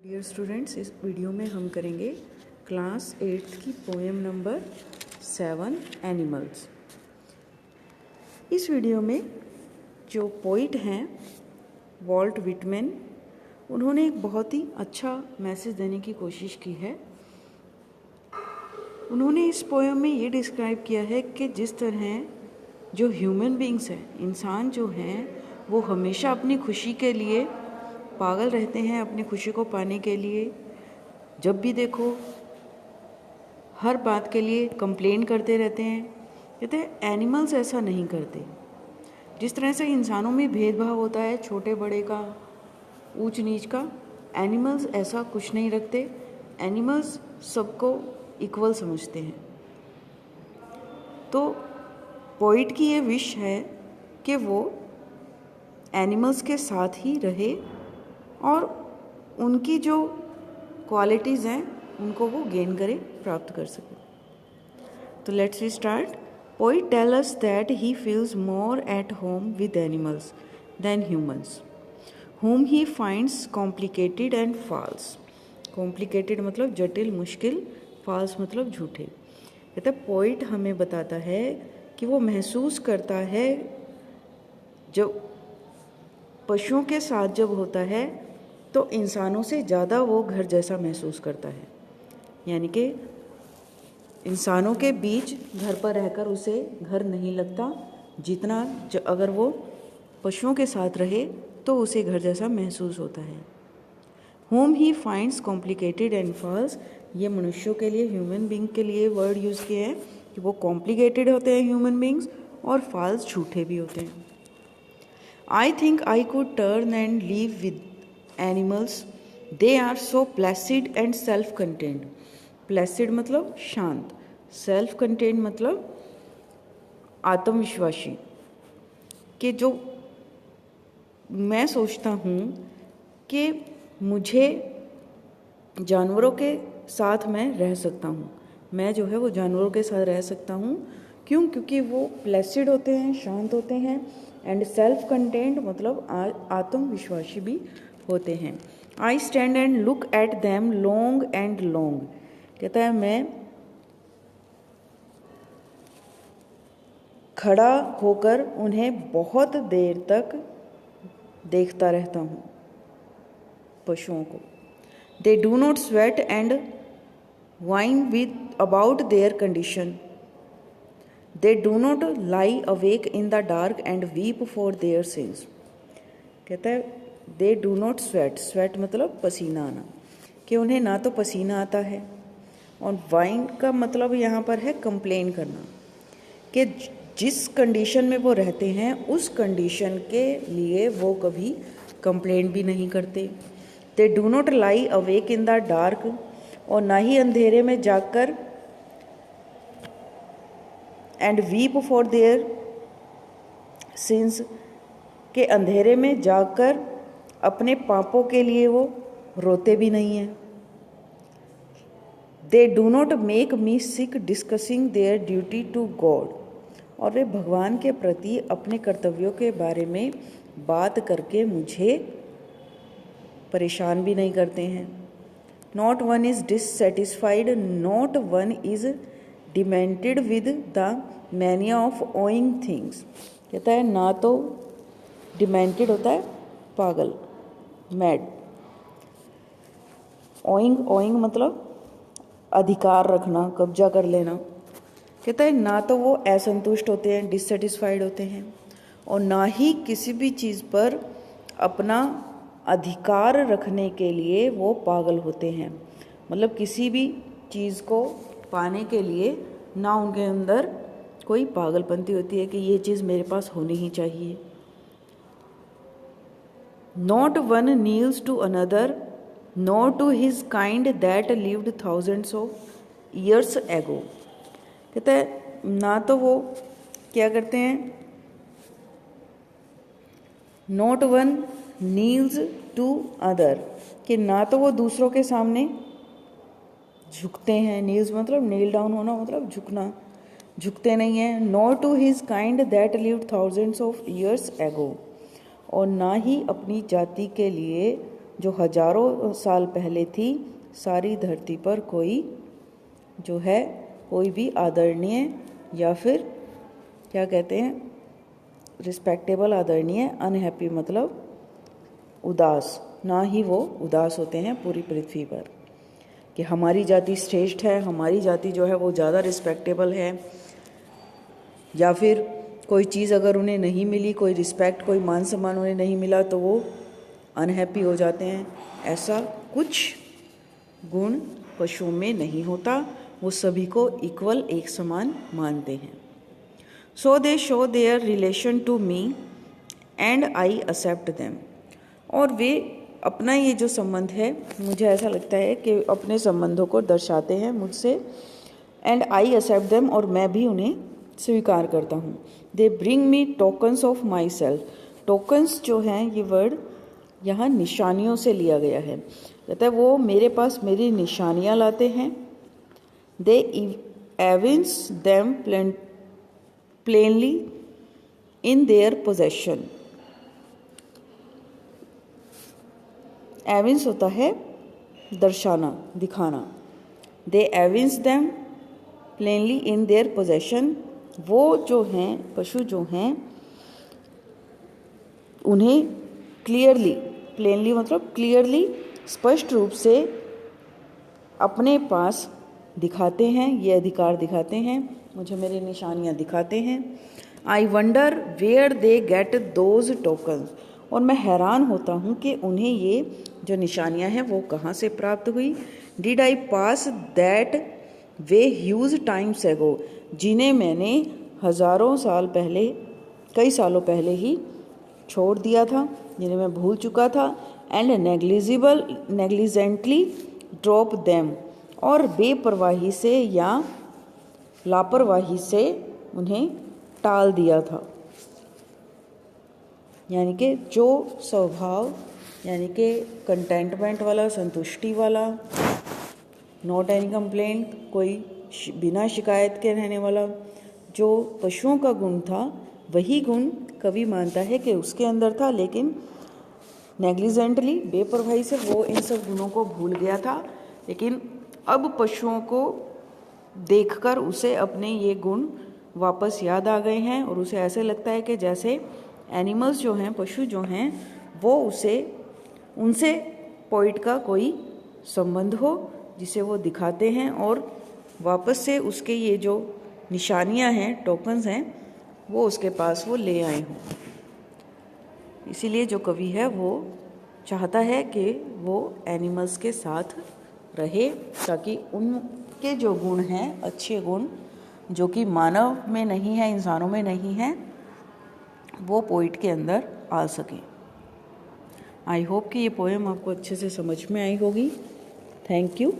Dear students, इस video में हम करेंगे क्लास 8th की पोएम नंबर 7 एनिमल्स। इस वीडियो में जो पोइट हैं वॉल्ट विटमैन, उन्होंने एक बहुत ही अच्छा मैसेज देने की कोशिश की है। उन्होंने इस पोएम में ये डिस्क्राइब किया है कि जिस तरह जो ह्यूमन बीइंग्स हैं, इंसान जो हैं, वो हमेशा अपनी खुशी के लिए पागल रहते हैं, अपनी खुशी को पाने के लिए जब भी देखो हर बात के लिए कंप्लेन करते रहते हैं। कहते हैं एनिमल्स ऐसा नहीं करते। जिस तरह से इंसानों में भेदभाव होता है, छोटे बड़े का, ऊंच नीच का, एनिमल्स ऐसा कुछ नहीं रखते। एनिमल्स सबको इक्वल समझते हैं। तो पोइट की ये विश है कि वो एनिमल्स के साथ ही रहे और उनकी जो क्वालिटीज़ हैं उनको वो गेन करे, प्राप्त कर सके। तो let's we start. Poet tell us that he feels more at home with animals than humans whom he finds complicated and false। Complicated मतलब जटिल, मुश्किल, फाल्स मतलब झूठे। कहता है पोइट हमें बताता है कि वो महसूस करता है जब पशुओं के साथ जब होता है तो इंसानों से ज़्यादा वो घर जैसा महसूस करता है। यानी कि इंसानों के बीच घर पर रहकर उसे घर नहीं लगता, जितना अगर वो पशुओं के साथ रहे तो उसे घर जैसा महसूस होता है। Whom he finds complicated and false, ये मनुष्यों के लिए, ह्यूमन बींग के लिए वर्ड यूज़ किए हैं कि वो कॉम्प्लिकेटेड होते हैं ह्यूमन बींग्स, और फाल्स झूठे भी होते हैं। I think I could turn and live with animals. They are so placid and self-contained. Placid मतलब शांत, self-contained मतलब आत्मविश्वासी। कि जो मैं सोचता हूँ कि मुझे जानवरों के साथ मैं रह सकता हूँ, मैं जो है वो जानवरों के साथ रह सकता हूँ। क्यों? क्योंकि वो प्लेसिड होते हैं, शांत होते हैं, एंड सेल्फ कंटेंट मतलब आत्मविश्वासी भी होते हैं। I stand and look at them long and long. कहता है मैं खड़ा होकर उन्हें बहुत देर तक देखता रहता हूँ, पशुओं को। दे do not sweat and wine with about their condition. They do not lie awake in the dark and weep for their since. कहता है दे डू नॉट स्वेट, स्वेट मतलब पसीना आना, कि उन्हें ना तो पसीना आता है, और वाइन का मतलब यहाँ पर है कंप्लेन करना, कि जिस कंडीशन में वो रहते हैं उस कंडीशन के लिए वो कभी कंप्लेन भी नहीं करते। They do not lie awake in the dark, और ना ही अंधेरे में जागकर, and weep for their sins, के अंधेरे में जागकर अपने पापों के लिए वो रोते भी नहीं हैं। They do not make me sick discussing their duty to God, और वे भगवान के प्रति अपने कर्तव्यों के बारे में बात करके मुझे परेशान भी नहीं करते हैं। Not one is dissatisfied, not one is demented with the mania of owing things. कहता है ना तो डिमेंटेड होता है पागल, मैड, ओइंग, ओइंग मतलब अधिकार रखना, कब्जा कर लेना। कहता है ना तो वो असंतुष्ट होते हैं, डिससेटिस्फाइड होते हैं, और ना ही किसी भी चीज़ पर अपना अधिकार रखने के लिए वो पागल होते हैं। मतलब किसी भी चीज़ को पाने के लिए ना उनके अंदर कोई पागलपंती होती है कि ये चीज़ मेरे पास होनी ही चाहिए। Not one kneels to another, nor to his kind that lived thousands of years ago. कहता है ना तो वो क्या करते हैं, not one kneels to other, कि ना तो वो दूसरों के सामने झुकते हैं, नील्स मतलब नील डाउन होना मतलब झुकना, झुकते नहीं हैं। Nor to his kind that lived thousands of years ago, और ना ही अपनी जाति के लिए जो हजारों साल पहले थी, सारी धरती पर कोई जो है कोई भी आदरणीय या फिर क्या कहते हैं रिस्पेक्टेबल, आदरणीय, अनहैप्पी मतलब उदास, ना ही वो उदास होते हैं पूरी पृथ्वी पर कि हमारी जाति श्रेष्ठ है, हमारी जाति जो है वो ज़्यादा रिस्पेक्टेबल है, या फिर कोई चीज़ अगर उन्हें नहीं मिली, कोई रिस्पेक्ट, कोई मान सम्मान उन्हें नहीं मिला तो वो अनहैप्पी हो जाते हैं। ऐसा कुछ गुण पशुओं में नहीं होता, वो सभी को इक्वल, एक समान मानते हैं। So they show their relation to me and I accept them. और वे अपना ये जो संबंध है, मुझे ऐसा लगता है कि अपने संबंधों को दर्शाते हैं मुझसे, एंड आई एक्सेप्ट देम, और मैं भी उन्हें स्वीकार करता हूँ। They bring me tokens of my self. Tokens जो हैं ये वर्ड यहाँ निशानियों से लिया गया है, कहता है वो मेरे पास मेरी निशानियाँ लाते हैं। They evince them plainly in their possession. Evince होता है दर्शाना, दिखाना। They evince them plainly in their possession. वो जो हैं, पशु जो हैं, उन्हें क्लियरली, प्लेनली मतलब क्लियरली, स्पष्ट रूप से अपने पास दिखाते हैं, ये अधिकार दिखाते हैं, मुझे मेरी निशानियाँ दिखाते हैं। I wonder where they get those tokens. और मैं हैरान होता हूँ कि उन्हें ये जो निशानियाँ हैं वो कहाँ से प्राप्त हुई। Did I pass that way huge times एगो। जिन्हें मैंने हज़ारों साल पहले, कई सालों पहले ही छोड़ दिया था, जिन्हें मैं भूल चुका था। And negligently drop them. और बेपरवाही से या लापरवाही से उन्हें टाल दिया था। यानी कि जो स्वभाव, यानी कि कंटेंटमेंट वाला, संतुष्टि वाला, नॉट एनी कंप्लेंट, कोई बिना शिकायत के रहने वाला जो पशुओं का गुण था, वही गुण कवि मानता है कि उसके अंदर था, लेकिन नेग्लिजेंटली, बेपरवाही से वो इन सब गुणों को भूल गया था। लेकिन अब पशुओं को देखकर उसे अपने ये गुण वापस याद आ गए हैं, और उसे ऐसे लगता है कि जैसे एनिमल्स जो हैं, पशु जो हैं, वो उनसे पोइट का कोई संबंध हो जिसे वो दिखाते हैं, और वापस से उसके ये जो निशानियां हैं, टोकन्स हैं, वो उसके पास वो ले आए हों। इसीलिए जो कवि है वो चाहता है कि वो एनिमल्स के साथ रहे, ताकि उनके जो गुण हैं, अच्छे गुण जो कि मानव में नहीं है, इंसानों में नहीं है, वो पोइट के अंदर आ सकें। आई होप कि ये पोएम आपको अच्छे से समझ में आई होगी। Thank you.